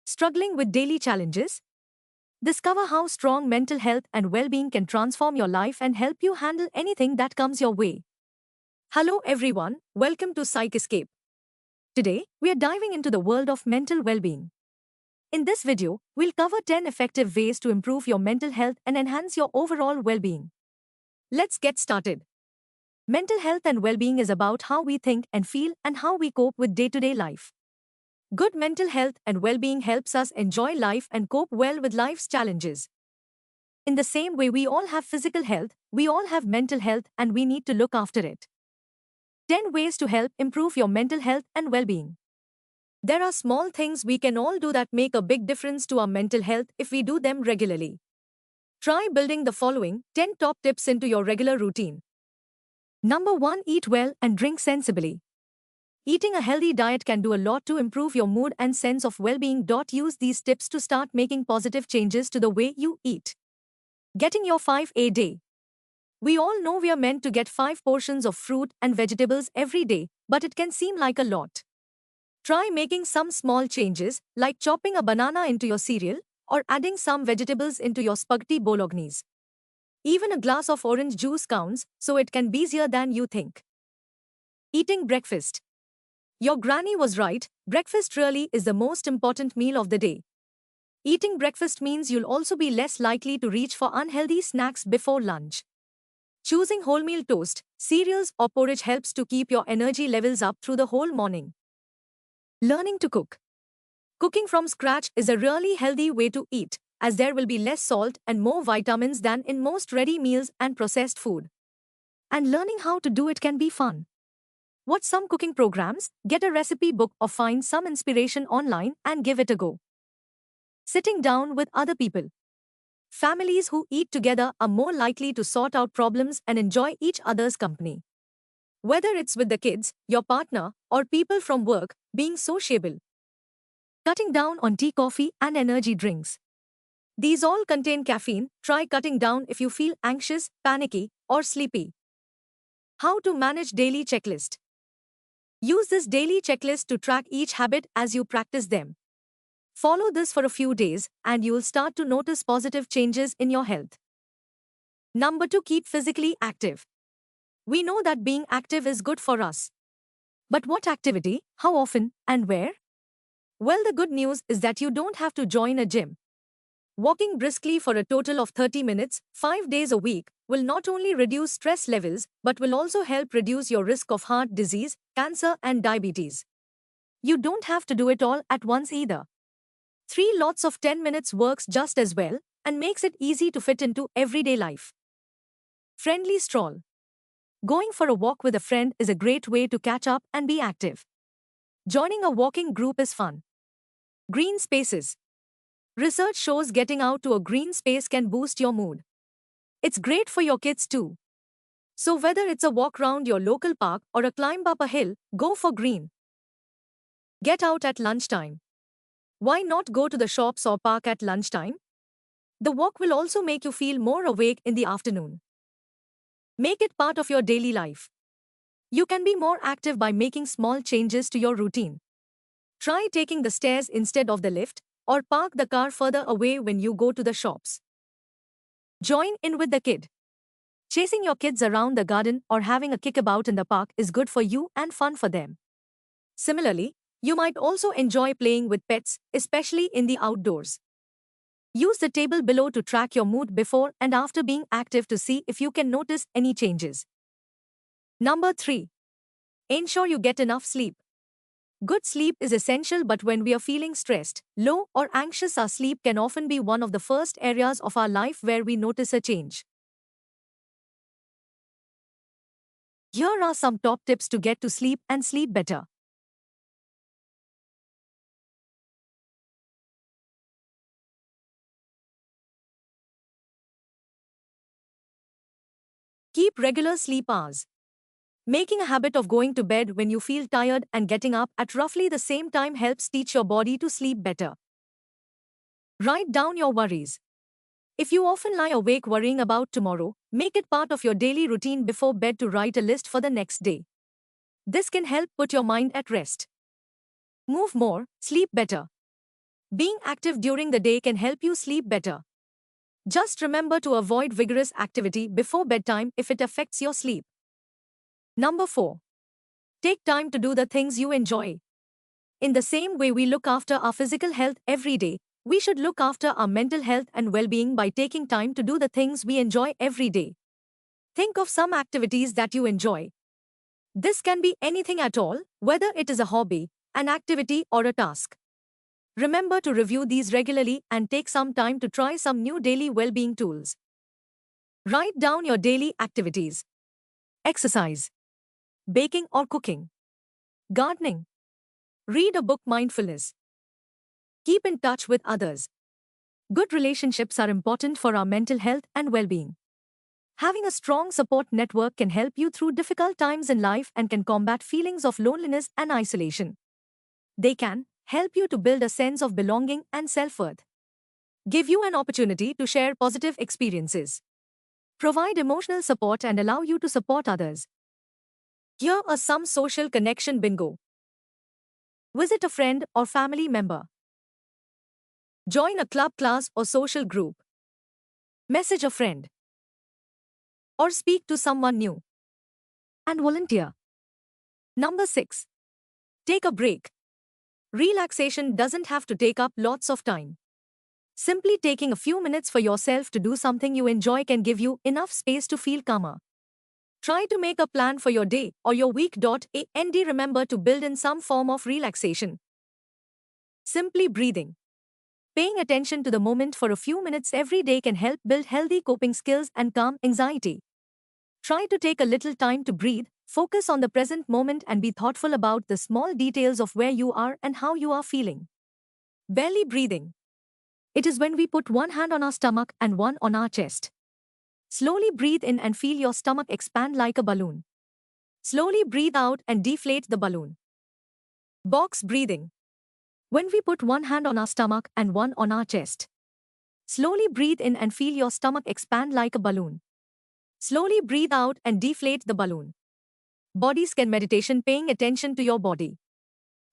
Struggling with daily challenges? Discover how strong mental health and well-being can transform your life and help you handle anything that comes your way. Hello everyone, welcome to Psych Escape. Today, we are diving into the world of mental well-being. In this video, we'll cover 10 effective ways to improve your mental health and enhance your overall well-being. Let's get started. Mental health and well-being is about how we think and feel and how we cope with day-to-day life. Good mental health and well-being helps us enjoy life and cope well with life's challenges. In the same way we all have physical health, we all have mental health and we need to look after it. 10 ways to help improve your mental health and well-being. There are small things we can all do that make a big difference to our mental health if we do them regularly. Try building the following 10 top tips into your regular routine. Number 1. Eat well and drink sensibly. Eating a healthy diet can do a lot to improve your mood and sense of well-being. Use these tips to start making positive changes to the way you eat. Getting your 5 a day. We all know we are meant to get 5 portions of fruit and vegetables every day, but it can seem like a lot. Try making some small changes, like chopping a banana into your cereal, or adding some vegetables into your spaghetti bolognese. Even a glass of orange juice counts, so it can be easier than you think. Eating breakfast. Your granny was right, breakfast really is the most important meal of the day. Eating breakfast means you'll also be less likely to reach for unhealthy snacks before lunch. Choosing wholemeal toast, cereals or porridge helps to keep your energy levels up through the whole morning. Learning to cook. Cooking from scratch is a really healthy way to eat, as there will be less salt and more vitamins than in most ready meals and processed food. And learning how to do it can be fun. Watch some cooking programs, get a recipe book or find some inspiration online and give it a go. Sitting down with other people. Families who eat together are more likely to sort out problems and enjoy each other's company. Whether it's with the kids, your partner, or people from work, being sociable. Cutting down on tea, coffee, and energy drinks. These all contain caffeine. Try cutting down if you feel anxious, panicky, or sleepy. How to manage daily checklist. Use this daily checklist to track each habit as you practice them. Follow this for a few days, and you'll start to notice positive changes in your health. Number 2. Keep physically active. We know that being active is good for us. But what activity, how often, and where? Well, the good news is that you don't have to join a gym. Walking briskly for a total of 30 minutes, 5 days a week, will not only reduce stress levels but will also help reduce your risk of heart disease, cancer, and diabetes. You don't have to do it all at once either. 3 lots of 10 minutes works just as well and makes it easy to fit into everyday life. Friendly stroll. Going for a walk with a friend is a great way to catch up and be active. Joining a walking group is fun. Green spaces. Research shows getting out to a green space can boost your mood. It's great for your kids too. So whether it's a walk round your local park or a climb up a hill, go for green. Get out at lunchtime. Why not go to the shops or park at lunchtime? The walk will also make you feel more awake in the afternoon. Make it part of your daily life. You can be more active by making small changes to your routine. Try taking the stairs instead of the lift, or park the car further away when you go to the shops. Join in with the kid. Chasing your kids around the garden or having a kickabout in the park is good for you and fun for them. Similarly, you might also enjoy playing with pets, especially in the outdoors. Use the table below to track your mood before and after being active to see if you can notice any changes. Number 3. Ensure you get enough sleep. Good sleep is essential, but when we are feeling stressed, low, or anxious, our sleep can often be one of the first areas of our life where we notice a change. Here are some top tips to get to sleep and sleep better. Keep regular sleep hours. Making a habit of going to bed when you feel tired and getting up at roughly the same time helps teach your body to sleep better. Write down your worries. If you often lie awake worrying about tomorrow, make it part of your daily routine before bed to write a list for the next day. This can help put your mind at rest. Move more, sleep better. Being active during the day can help you sleep better. Just remember to avoid vigorous activity before bedtime if it affects your sleep. Number 4. Take time to do the things you enjoy. In the same way we look after our physical health every day, we should look after our mental health and well-being by taking time to do the things we enjoy every day. Think of some activities that you enjoy. This can be anything at all, whether it is a hobby, an activity, or a task. Remember to review these regularly and take some time to try some new daily well-being tools. Write down your daily activities. Exercise, baking or cooking, gardening, read a book, mindfulness. Keep in touch with others. Good relationships are important for our mental health and well-being. Having a strong support network can help you through difficult times in life and can combat feelings of loneliness and isolation. They can help you to build a sense of belonging and self-worth. Give you an opportunity to share positive experiences. Provide emotional support and allow you to support others. Here are some social connection bingo. Visit a friend or family member. Join a club, class, or social group. Message a friend. Or speak to someone new. And volunteer. Number 6. Take a break. Relaxation doesn't have to take up lots of time. Simply taking a few minutes for yourself to do something you enjoy can give you enough space to feel calmer. Try to make a plan for your day or your week. And remember to build in some form of relaxation. Simply breathing. Paying attention to the moment for a few minutes every day can help build healthy coping skills and calm anxiety. Try to take a little time to breathe, focus on the present moment and be thoughtful about the small details of where you are and how you are feeling. Belly breathing. It is when we put one hand on our stomach and one on our chest. Slowly breathe in and feel your stomach expand like a balloon. Slowly breathe out and deflate the balloon. Box breathing. When we put one hand on our stomach and one on our chest. Slowly breathe in and feel your stomach expand like a balloon. Slowly breathe out and deflate the balloon. Body scan meditation, paying attention to your body.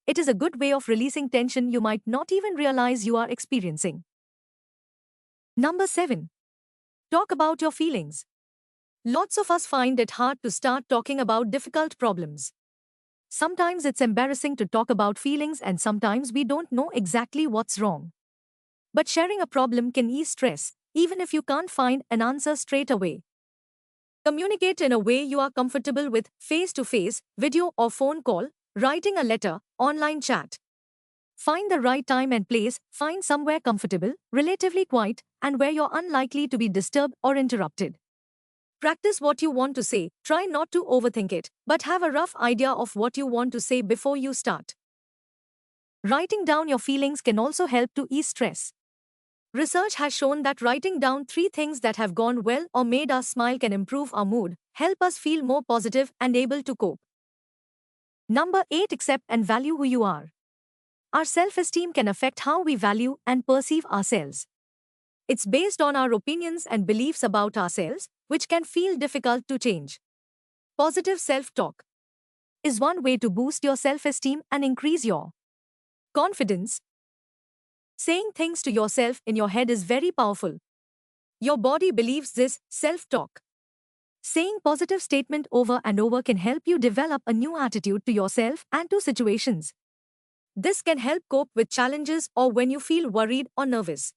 It is a good way of releasing tension you might not even realize you are experiencing. Number 7. Talk about your feelings. Lots of us find it hard to start talking about difficult problems. Sometimes it's embarrassing to talk about feelings and sometimes we don't know exactly what's wrong. But sharing a problem can ease stress, even if you can't find an answer straight away. Communicate in a way you are comfortable with, face-to-face, video or phone call, writing a letter, online chat. Find the right time and place, find somewhere comfortable, relatively quiet, and where you're unlikely to be disturbed or interrupted. Practice what you want to say, try not to overthink it, but have a rough idea of what you want to say before you start. Writing down your feelings can also help to ease stress. Research has shown that writing down 3 things that have gone well or made us smile can improve our mood, help us feel more positive and able to cope. Number 8. Accept and value who you are. Our self-esteem can affect how we value and perceive ourselves. It's based on our opinions and beliefs about ourselves, which can feel difficult to change. Positive self-talk is one way to boost your self-esteem and increase your confidence. Saying things to yourself in your head is very powerful. Your body believes this self-talk. Saying positive statement over and over can help you develop a new attitude to yourself and to situations. This can help cope with challenges or when you feel worried or nervous.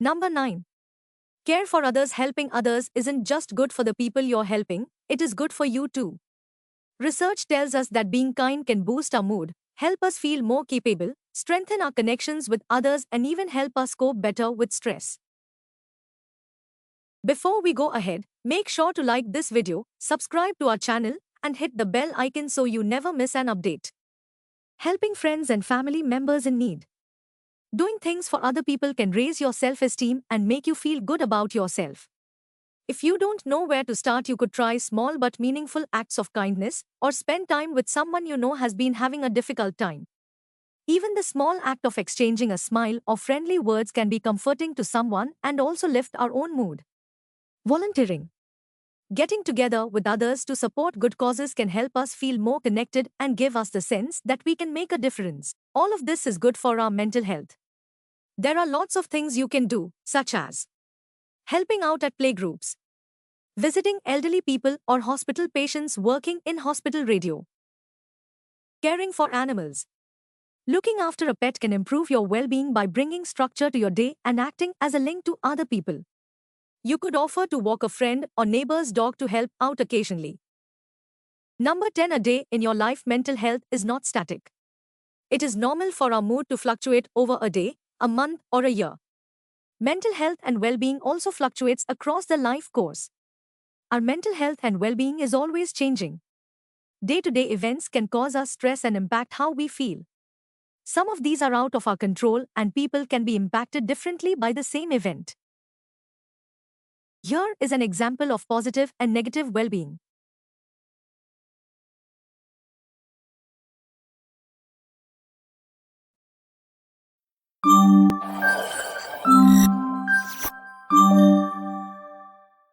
Number 9. Care for others. Helping others isn't just good for the people you're helping, it is good for you too. Research tells us that being kind can boost our mood, help us feel more capable, strengthen our connections with others and even help us cope better with stress. Before we go ahead, make sure to like this video, subscribe to our channel and hit the bell icon so you never miss an update. Helping friends and family members in need. Doing things for other people can raise your self-esteem and make you feel good about yourself. If you don't know where to start, you could try small but meaningful acts of kindness or spend time with someone you know has been having a difficult time. Even the small act of exchanging a smile or friendly words can be comforting to someone and also lift our own mood. Volunteering. Getting together with others to support good causes can help us feel more connected and give us the sense that we can make a difference. All of this is good for our mental health. There are lots of things you can do, such as helping out at playgroups, visiting elderly people or hospital patients working in hospital radio, caring for animals. Looking after a pet can improve your well being by bringing structure to your day and acting as a link to other people. You could offer to walk a friend or neighbor's dog to help out occasionally. Number 10. A day in your life. Mental health is not static. It is normal for our mood to fluctuate over a day, a month, or a year. Mental health and well being also fluctuates across the life course. Our mental health and well being is always changing. Day to day events can cause us stress and impact how we feel. Some of these are out of our control, and people can be impacted differently by the same event. Here is an example of positive and negative well being.